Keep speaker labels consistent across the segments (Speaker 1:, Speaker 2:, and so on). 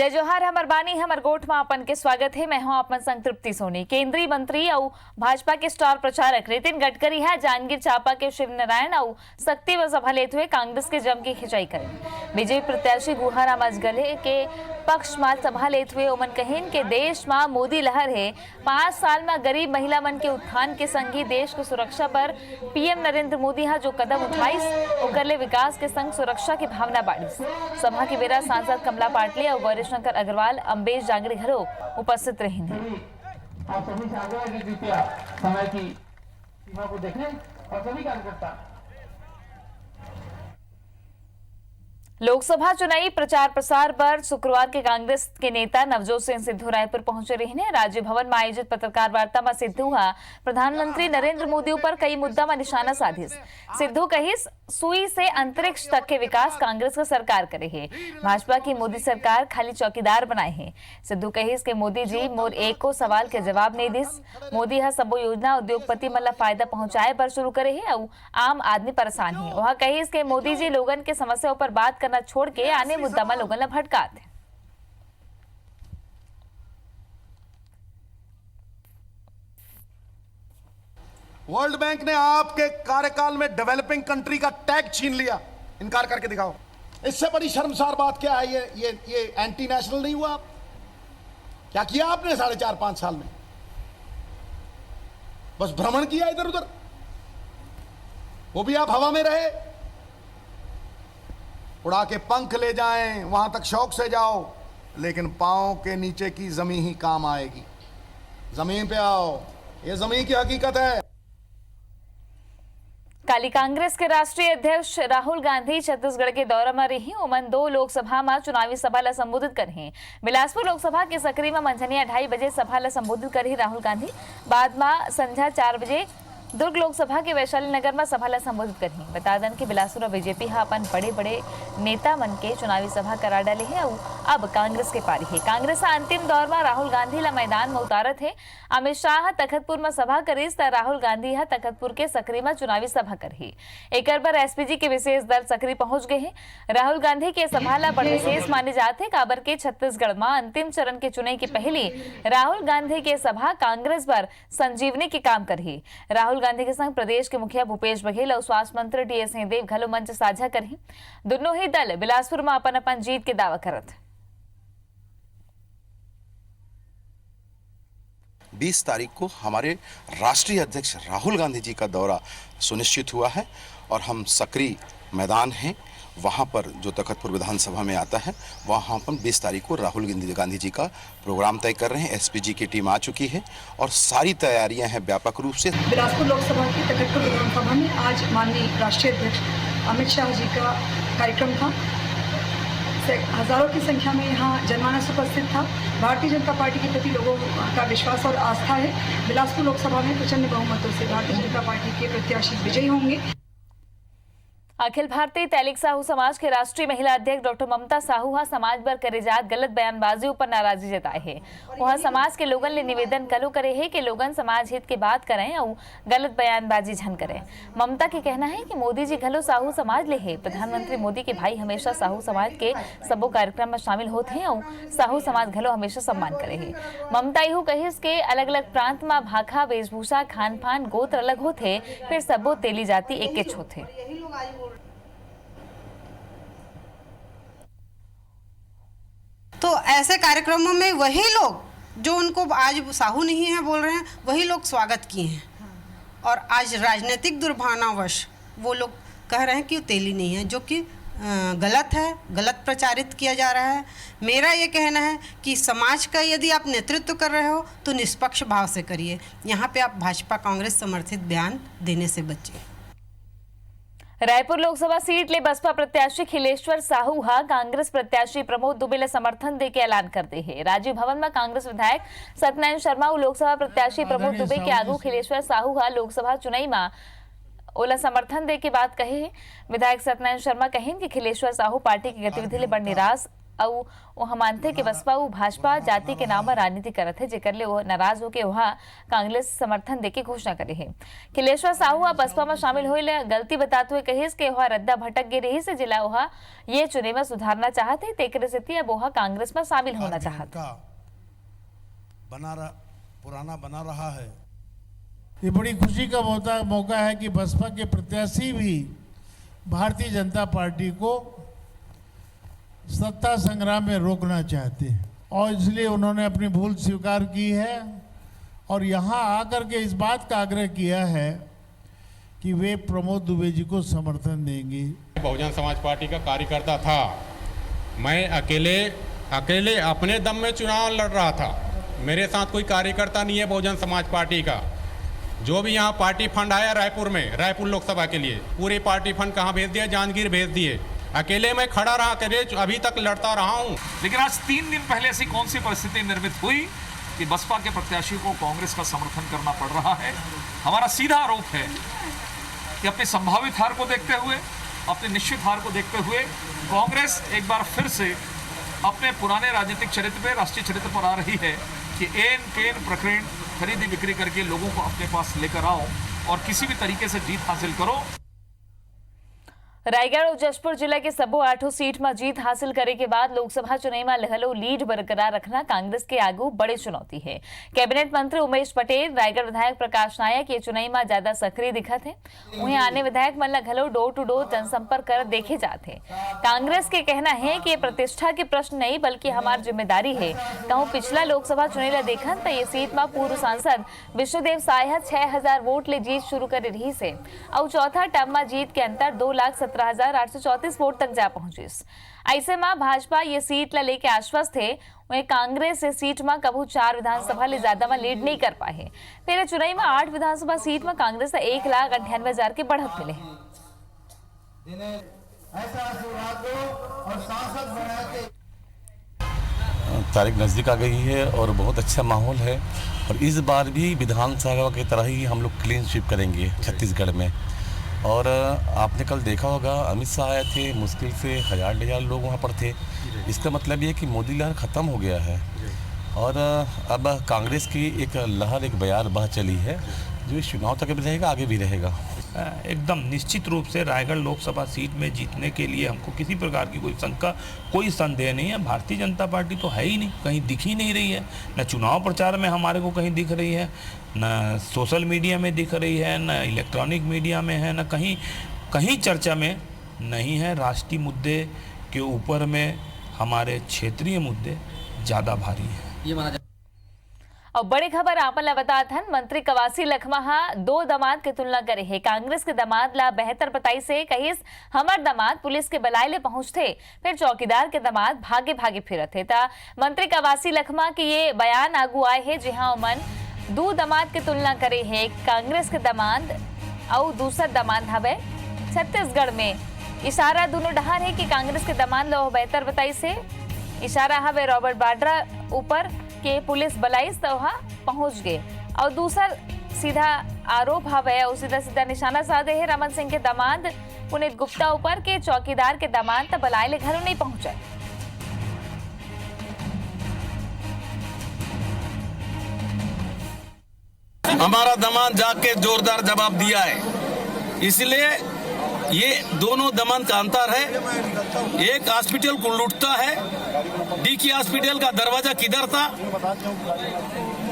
Speaker 1: जय जोहार हमर बानी हमर गोठ में अपन के स्वागत है। मैं हूं अपन संतृप्ति सोनी। केंद्रीय मंत्री और भाजपा के स्टार प्रचारक नितिन गडकरी है जांजगीर चांपा के शिव नारायण और शक्ति व सभा लेते हुए कांग्रेस के जम की खिंचाई करें। बीजेपी प्रत्याशी गुहाराम अजगले के पक्ष में सभा लेते हुए ओमन कहेन के देश में मोदी लहर है। 5 साल में गरीब महिला मन के उत्थान के संग ही देश की सुरक्षा पर पीएम नरेंद्र मोदी हा जो कदम उठाइस ओकर ले विकास के संग सुरक्षा की भावना बाढ़िस। सभा के बेरा सांसद कमला पाटले और गौरीशंकर अग्रवाल अम्बेश जांगड़ी घरों उपस्थित रहे।
Speaker 2: समय की सीमा को देखें और सभी कार्यकर्ता
Speaker 1: लोकसभा चुनावी प्रचार प्रसार पर शुक्रवार के कांग्रेस के नेता नवजोत सिंह सिद्धू रायपुर पहुंचे रहे। राज्य भवन में आयोजित पत्रकार वार्ता में सिद्धू प्रधानमंत्री नरेंद्र मोदी पर कई मुद्दा में निशाना साधिस। सिद्धू कहिस सुई से अंतरिक्ष तक के विकास कांग्रेस का सरकार करे है। भाजपा की मोदी सरकार खाली चौकीदार बनाए है। सिद्धू कहिस के मोदी जी मोर एको सवाल के जवाब नहीं दिस। मोदी हा सबो योजना उद्योगपति मतलब फायदा पहुंचाए पर शुरू करे है और आम आदमी परेशान है। वहां कहिस के मोदी जी लोगन के समस्या पर बात करना छोड़ के आने मुद्दा में लोगन भटकाते।
Speaker 3: वर्ल्ड बैंक ने आपके कार्यकाल में डेवलपिंग कंट्री का टैग छीन लिया। इनकार करके दिखाओ। इससे बड़ी शर्मसार बात क्या है? ये एंटी नेशनल नहीं हुआ? आप क्या किया आपने 4.5-5 साल में? बस भ्रमण किया इधर उधर, वो भी आप हवा में रहे। उड़ा के पंख ले जाएं, वहां तक शौक से जाओ, लेकिन पांव के नीचे की जमीन ही काम आएगी। जमीन पे आओ, ये जमीन की हकीकत है।
Speaker 1: काली कांग्रेस के राष्ट्रीय अध्यक्ष राहुल गांधी छत्तीसगढ़ के दौरा में रही। ओमन 2 लोकसभा में चुनावी सभा ला संबोधित करें। बिलासपुर लोकसभा के सकरी में मंझनिया 2:30 बजे सभा ला संबोधित करी राहुल गांधी। बाद में संध्या 4 बजे दुर्ग लोकसभा के वैशाली नगर में सभा ला संबोधित करी। बता दें कि बिलासपुर और बीजेपी अपन बड़े बड़े नेता मन के चुनावी सभा करा डाले है और अब कांग्रेस के पारी है। कांग्रेस अंतिम दौर में राहुल गांधी ला मैदान में उतारत है। अमित शाह तखतपुर में सभा करीस त राहुल गांधी तखतपुर के सकरी में चुनावी सभा करी। एक बार एसपीजी के विशेष दल सकरी पहुंच गए हैं। राहुल गांधी के सभा ला बड़ विशेष माने जाते काबर के छत्तीसगढ़ में अंतिम चरण के चुनाव की पहली राहुल गांधी के सभा कांग्रेस पर संजीवनी के काम करी। राहुल गांधी के संग प्रदेश के मुखिया भूपेश बघेल और स्वास्थ्य मंत्री टीएस सिंहदेव घलो मंच साझा करी। दोनों ही दल बिलासपुर में अपन जीत के दावा करत।
Speaker 4: 20 तारीख को हमारे राष्ट्रीय अध्यक्ष राहुल गांधी जी का दौरा सुनिश्चित हुआ है और हम सकरी मैदान हैं, वहाँ पर जो तखतपुर विधानसभा में आता है, वहाँ हम 20 तारीख को राहुल गांधी जी का प्रोग्राम तय कर रहे हैं। एसपीजी की टीम आ चुकी है और सारी तैयारियां हैं व्यापक रूप से।
Speaker 5: बिलासपुर लोकसभा की तखतपुर विधानसभा में आज माननीय राष्ट्रीय अध्यक्ष अमित शाह जी का कार्यक्रम था। हजारों की संख्या में यहाँ जनमानस उपस्थित था। भारतीय जनता पार्टी के प्रति लोगों का विश्वास और आस्था है। बिलासपुर लोकसभा में प्रचंड बहुमतों से भारतीय जनता पार्टी के प्रत्याशी विजयी होंगे।
Speaker 1: अखिल भारतीय तैलिक साहू समाज के राष्ट्रीय महिला अध्यक्ष डॉक्टर ममता साहू समाज पर करे जात गलत बयानबाजी पर नाराजगी जताए है। वह समाज के लोगन ले निवेदन कलो करे है कि लोगन समाज हित के बात करें और गलत बयानबाजी झन करें। ममता के कहना है कि मोदी जी घलो साहू समाज ले है। प्रधानमंत्री मोदी के भाई हमेशा साहू समाज के सबो कार्यक्रम में शामिल होते हैं और साहू समाज घलो हमेशा सम्मान करे है। ममता यू कहिस के अलग अलग प्रांत में भाखा वेशभूषा खान पान गोत्र अलग होते, फिर सबो तेली जाति एक के होते।
Speaker 6: तो ऐसे कार्यक्रमों में वही लोग जो उनको आज साहू नहीं है बोल रहे हैं, वही लोग स्वागत किए हैं। और आज राजनीतिक दुर्भावनावश वो लोग कह रहे हैं कि वो तेली नहीं है, जो कि गलत है, गलत प्रचारित किया जा रहा है। मेरा ये कहना है कि समाज का यदि आप नेतृत्व कर रहे हो तो निष्पक्ष भाव से करिए। यहाँ पे आप भाजपा कांग्रेस समर्थित बयान देने से बचिए।
Speaker 1: रायपुर लोकसभा सीट ले बसपा प्रत्याशी खिलेश्वर साहू कांग्रेस प्रत्याशी प्रमोद दुबे ले समर्थन दे के ऐलान कर दे है। राजीव भवन में कांग्रेस विधायक सत्यनारायण शर्मा और लोकसभा प्रत्याशी प्रमोद दुबे के आगू खिलेश्वर साहू लोकसभा चुनाव में ओला समर्थन दे के बात कहे है। विधायक सत्यनारायण शर्मा कहें कि खिलेश्वर साहू पार्टी की गतिविधि ले बड़ निराश और वह मानते कि बसपा व भाजपा जाति के नाम पर राजनीति करत है, जेकर ले वो नाराज होकर वहाँ कांग्रेस समर्थन देके घोषणा करे है। खिलेश्वर साहू अब बसपा में शामिल होइले गलती बताते हुए कहिस कि वह रद्दा भटक गई रही से जिला वह ये चुने में सुधारना चाहते तेकरे से अब वह कांग्रेस में शामिल होना चाहते
Speaker 7: पुराना बना रहा है।
Speaker 8: ये बड़ी खुशी का मौका है कि बसपा के प्रत्याशी भी भारतीय जनता पार्टी को सत्ता संग्राम में रोकना चाहते हैं और इसलिए उन्होंने अपनी भूल स्वीकार की है और यहाँ आकर के इस बात का आग्रह किया है कि वे प्रमोद दुबे जी को समर्थन देंगे।
Speaker 9: बहुजन समाज पार्टी का कार्यकर्ता था, मैं अकेले अपने दम में चुनाव लड़ रहा था। मेरे साथ कोई कार्यकर्ता नहीं है बहुजन समाज पार्टी का। जो भी यहाँ पार्टी फंड आया रायपुर लोकसभा के लिए, पूरे पार्टी फंड कहाँ भेज दिया? जांजगीर भेज दिए। अकेले मैं खड़ा रहा करे, अभी तक लड़ता रहा हूँ।
Speaker 10: लेकिन आज 3 दिन पहले ऐसी कौन सी परिस्थिति निर्मित हुई कि बसपा के प्रत्याशी को कांग्रेस का समर्थन करना पड़ रहा है? हमारा सीधा आरोप है कि अपनी संभावित हार को देखते हुए, अपनी निश्चित हार को देखते हुए कांग्रेस एक बार फिर से अपने पुराने राजनीतिक चरित्र पे, राष्ट्रीय चरित्र पर आ रही है कि एन केन प्रकरण खरीदी बिक्री करके लोगों को अपने पास लेकर आओ और किसी भी तरीके से जीत हासिल करो।
Speaker 1: रायगढ़ और जशपुर जिला के सबो 8 सीट में जीत हासिल करे के बाद लोकसभा चुनाव में लहलो लीड बरकरार रखना कांग्रेस के आगू बड़ी चुनौती है। कैबिनेट मंत्री उमेश पटेल, रायगढ़ विधायक प्रकाश नायक ये चुनाव में ज्यादा सक्रिय दिखत है। उन्हें आने विधायक मन घलो डोर टू डोर जनसंपर्क कर देखे जाते। कांग्रेस के कहना है कि ये प्रतिष्ठा के प्रश्न नहीं बल्कि हमारी जिम्मेदारी है। कहूँ पिछला लोकसभा चुनाव देखन तो ये सीट में पूर्व सांसद विष्णुदेव साय 6000 वोट ले जीत शुरू कर रही से और चौथा टर्म में जीत के अंतर 2,17,834 वोट तक जा पहुंची। ऐसे में भाजपा ये सीट ला लेके आश्वस्त है। वहीं कांग्रेस इस सीट में कबू 4 विधानसभा ले ज्यादा में लीड नहीं कर पाए। फिर चुनाव में 8 विधानसभा सीट में कांग्रेस 1,98,000 के बढ़त मिले।
Speaker 11: तारीख नज़दीक आ गई है और बहुत अच्छा माहौल है और इस बार भी विधानसभा की तरह ही हम लोग क्लीन स्वीप करेंगे छत्तीसगढ़ में। और आपने कल देखा होगा अमित शाह आए थे, मुश्किल से 1000 लोग वहाँ पर थे। इसका मतलब ये कि मोदी लहर ख़त्म हो गया है और अब कांग्रेस की एक लहर, एक बयार बह चली है जो इस चुनाव तक भी रहेगा, आगे भी रहेगा।
Speaker 12: एकदम निश्चित रूप से रायगढ़ लोकसभा सीट में जीतने के लिए हमको किसी प्रकार की कोई शंका, कोई संदेह नहीं है। भारतीय जनता पार्टी तो है ही नहीं, कहीं दिख ही नहीं रही है। न चुनाव प्रचार में हमारे को कहीं दिख रही है, न सोशल मीडिया में दिख रही है, न इलेक्ट्रॉनिक मीडिया में है, न कहीं चर्चा में नहीं है। राष्ट्रीय मुद्दे के ऊपर में हमारे क्षेत्रीय मुद्दे ज़्यादा भारी हैं।
Speaker 1: और बड़ी खबर आपन ला बतात हन, मंत्री कवासी लखमा 2 दामाद के तुलना करे है। कांग्रेस के दामाद ला बेहतर बताई से कहिस हमर दामाद पुलिस के बलाय ले पहुंचते, फिर चौकीदार के दामाद भागे भागे फिरत है। ता मंत्री कवासी लखमा के ये बयान आगू आए है जहां मन 2 दामाद के तुलना करे है। कांग्रेस के दामाद और दूसरा दामाद हवे छत्तीसगढ़ में। इशारा दोनों डहार है कि कांग्रेस के दामाद ला बेहतर बताई से इशारा हवे रॉबर्ट बाड्रा ऊपर के पुलिस बलाइस तो वहाँ पहुंच गए। और दूसरा सीधा आरोप हवे और सीधा निशाना साधे है रमन सिंह के दामाद पुनीत गुप्ता ऊपर के चौकीदार के दामाद तो बलाय ले घरों नहीं पहुंचे।
Speaker 13: हमारा दामाद जाके जोरदार जवाब दिया है, इसलिए ये दोनों दामाद का अंतर है। एक हॉस्पिटल को लूटता है, डीकी हॉस्पिटल का दरवाजा किधर था,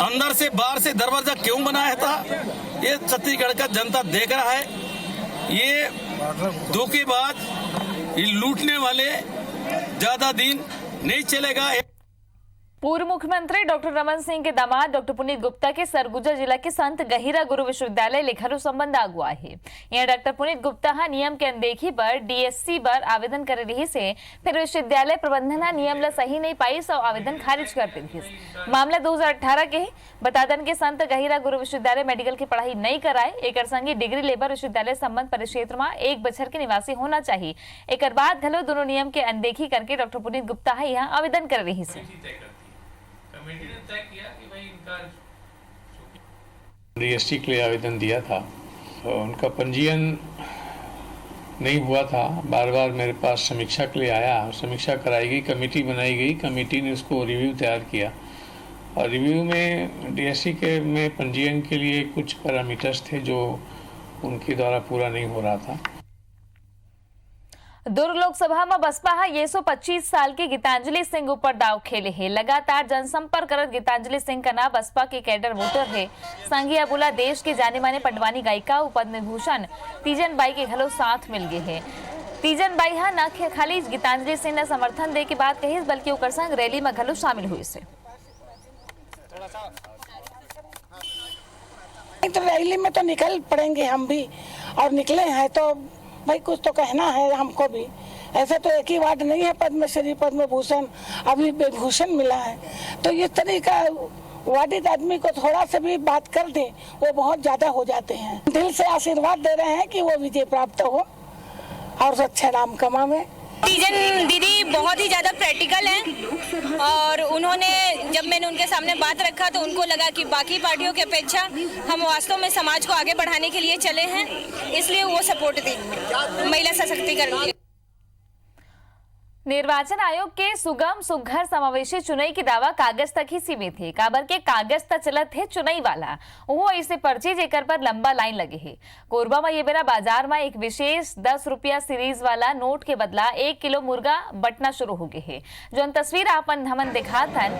Speaker 13: अंदर से बाहर से दरवाजा क्यों बनाया था, ये छत्तीसगढ़ का जनता देख रहा है। ये धोखेबाज, ये लूटने वाले ज्यादा दिन नहीं चलेगा।
Speaker 1: पूर्व मुख्यमंत्री डॉक्टर रमन सिंह के दामाद डॉक्टर पुनीत गुप्ता के सरगुजा जिला के संत गहिरा गुरु विश्वविद्यालय लेखरू संबंध आगुआ है। यहाँ डॉक्टर पुनीत गुप्ता नियम के अनदेखी पर डीएससी पर आवेदन कर रही से फिर विश्वविद्यालय प्रबंधन नियम ला सही नहीं पाई सो आवेदन खारिज कर दी। मामला 2018 के बतादन के संत गहिरा गुरु विश्वविद्यालय मेडिकल की पढ़ाई नहीं कराए। एक संगी डिग्री लेबर विश्वविद्यालय संबंध परिक्षेत्र में 1 बछर के निवासी होना चाहिए। एक बाद घलो दोनों नियम के अनदेखी करके डॉक्टर पुनीत गुप्ता यहाँ आवेदन कर रही से
Speaker 14: डीएसटी के लिए आवेदन दिया था तो उनका पंजीयन नहीं हुआ था, बार बार मेरे पास समीक्षा के लिए आया, समीक्षा कराई गई, कमेटी बनाई गई, कमेटी ने उसको रिव्यू तैयार किया और रिव्यू में डीएससी के में पंजीयन के लिए कुछ पैरामीटर्स थे जो उनके द्वारा पूरा नहीं हो रहा था।
Speaker 1: दुर्ग लोकसभा में बसपा ये 125 साल की गीतांजलि सिंह ऊपर दाव खेले है। लगातार जनसंपर्क करत गीतांजलि सिंह का नाम बसपा के कैडर वोटर है। संघिया बोला देश के जाने माने पटवानी गायिका पद्म भूषण तीजन बाई के घलो साथ मिल गए है। तीजन बाई हा न खाली गीतांजलि सिंह ने समर्थन दे के बात कही बल्कि ओकर संग रैली में घलो शामिल हुई से।
Speaker 15: तो रैली में तो निकल पड़ेंगे हम भी, और निकले हैं तो भाई कुछ तो कहना है हमको भी। ऐसे तो एक ही वार्ड नहीं है पद्मश्री पद्म भूषण, अभी विभूषण मिला है, तो इस तरीका वार्डित आदमी को थोड़ा सा भी बात कर दे वो बहुत ज्यादा हो जाते हैं। दिल से आशीर्वाद दे रहे हैं कि वो विजय प्राप्त हो और अच्छा नाम कमावे।
Speaker 16: तीजन दीदी बहुत ही ज़्यादा प्रैक्टिकल हैं और उन्होंने जब मैंने उनके सामने बात रखा तो उनको लगा कि बाकी पार्टियों की अपेक्षा हम वास्तव में समाज को आगे बढ़ाने के लिए चले हैं, इसलिए वो सपोर्ट दी महिला सशक्तिकरण के।
Speaker 1: निर्वाचन आयोग के सुगम सुघर समावेशी चुनाई की दावा कागज तक ही सीमित है। काबर के कागज तक चलत है चुनाई वाला वो ऐसे पर्ची जेकर पर लंबा लाइन लगे है। कोरबा में ये बेरा बाजार में एक विशेष 10 रुपया सीरीज वाला नोट के बदला 1 किलो मुर्गा बटना शुरू हो गए है। जो तस्वीर आपन हमन दिखात हन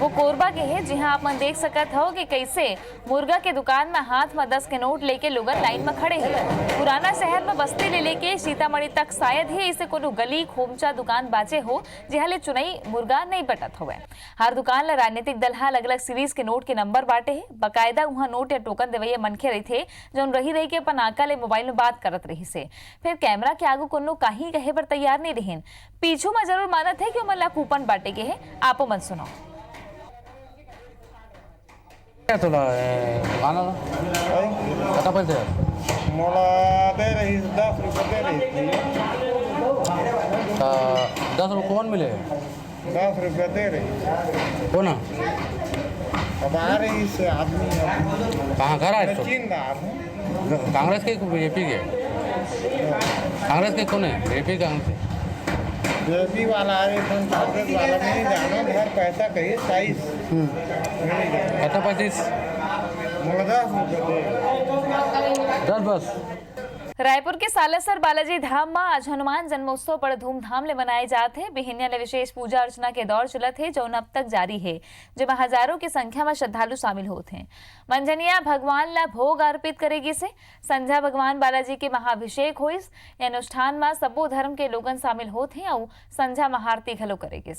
Speaker 1: वो कोरबा के है, जहां आपन देख सकत हो कि कैसे मुर्गा के दुकान में हाथ में 10 के नोट लेके लोग लाइन में खड़े हैं। पुराना शहर में बस्ती ले लेके सीतामढ़ी तक शायद ही ऐसे कोनो गली खोमचा दुकान बाचे हो जहां ले चुनाई मुर्गा नहीं बटत हुए। हर दुकान ला राजनीतिक दल अलग अलग सीरीज के नोट के नंबर बांटे है। बकायदा वहां नोट या टोकन देवैया मनखे रही थे जो रही के अपन आका ले मोबाइल में बात करत रही से। फिर कैमरा के आगू कोनो काही कहे पर तैयार नहीं रहीन। पीछू में जरूर मानत है कि मन ला कूपन बांटे के है। आपो मन सुनो।
Speaker 2: थोड़ा दुकान कितना पैसे मोला दे रही 10 रुपये दे रही थी। 10 रुपये कौन मिले? 10 रुपये दे रही कौन? अब आ रही से आदमी कहाँ घर आए? कांग्रेस के बीजेपी के? कांग्रेस के कौन है? बीजेपी कांग्रेस बीजेपी वाला आ रही थे। कांग्रेस वाला नहीं जाना घर पैसा कही 22 कितना 25 10 बस।
Speaker 1: रायपुर के सालासर बालाजी धाम में आज हनुमान जन्मोत्सव बड़े धूमधाम ले मनाए जाते हैं। बिहनिया ले विशेष पूजा अर्चना के दौर चलत है जो अब तक जारी है, जिसमें हजारों की संख्या में श्रद्धालु शामिल होते हैं। मंझनिया भगवान ला भोग अर्पित करेगी से संध्या भगवान बालाजी के महाभिषेक हुई। अनुष्ठान में सबो धर्म के लोगन शामिल होते हैं और संध्या महाआरती घलो करेगी।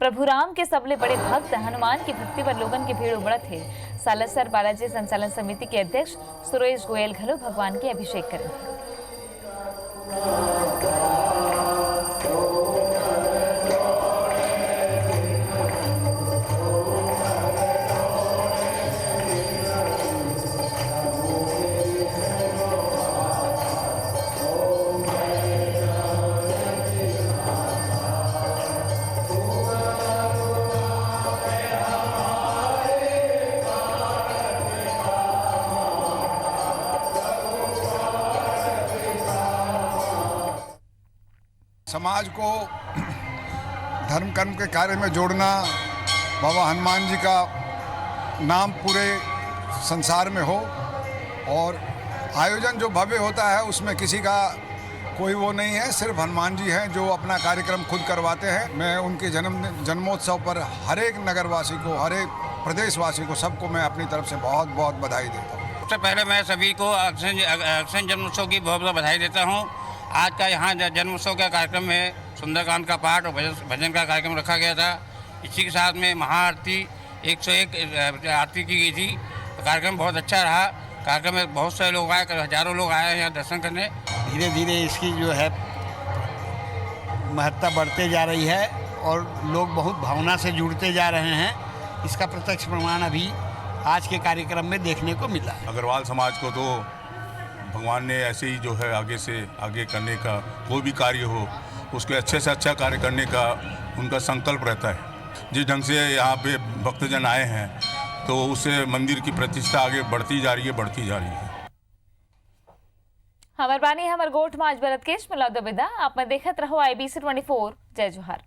Speaker 1: प्रभु राम के सबले बड़े भक्त हनुमान की भक्ति पर लोगन की भीड़ उमड़त है। सालासर बालाजी संचालन समिति के अध्यक्ष सुरेश गोयल घलो भगवान के अभिषेक करेंगे।
Speaker 17: समाज को धर्म कर्म के कार्य में जोड़ना, बाबा हनुमान जी का नाम पूरे संसार में हो और आयोजन जो भव्य होता है उसमें किसी का कोई वो नहीं है, सिर्फ हनुमान जी हैं जो अपना कार्यक्रम खुद करवाते हैं। मैं उनके जन्मोत्सव पर हर एक नगरवासी को, हर एक प्रदेशवासी को, सबको मैं अपनी तरफ से बहुत बहुत बधाई देता हूँ।
Speaker 18: सबसे पहले मैं सभी को अक्षय जन्मोत्सव की बहुत बहुत बधाई देता हूँ। आज का यहाँ जन्मोत्सव का कार्यक्रम में सुंदरकांड का पाठ और भजन का कार्यक्रम रखा गया था। इसी के साथ में महाआरती 101 आरती की गई थी। तो कार्यक्रम बहुत अच्छा रहा। कार्यक्रम में बहुत सारे लोग आए, हजारों लोग आए हैं यहाँ दर्शन करने।
Speaker 19: धीरे धीरे इसकी जो है महत्ता बढ़ते जा रही है और लोग बहुत भावना से जुड़ते जा रहे हैं। इसका प्रत्यक्ष प्रमाण अभी आज के कार्यक्रम में देखने को मिला।
Speaker 20: अग्रवाल समाज को तो भगवान ने ऐसे ही जो है आगे से आगे करने का, कोई भी कार्य हो उसके अच्छे से अच्छा कार्य करने का उनका संकल्प रहता है। जिस ढंग से यहाँ पे भक्तजन आए हैं तो उससे मंदिर की प्रतिष्ठा आगे बढ़ती जा रही है, बढ़ती जा रही है।
Speaker 1: हमर बानी हमर गोठ में आज बरत केश मिला दो विदा आप में देखत रहो IBC 24 जय जोहार।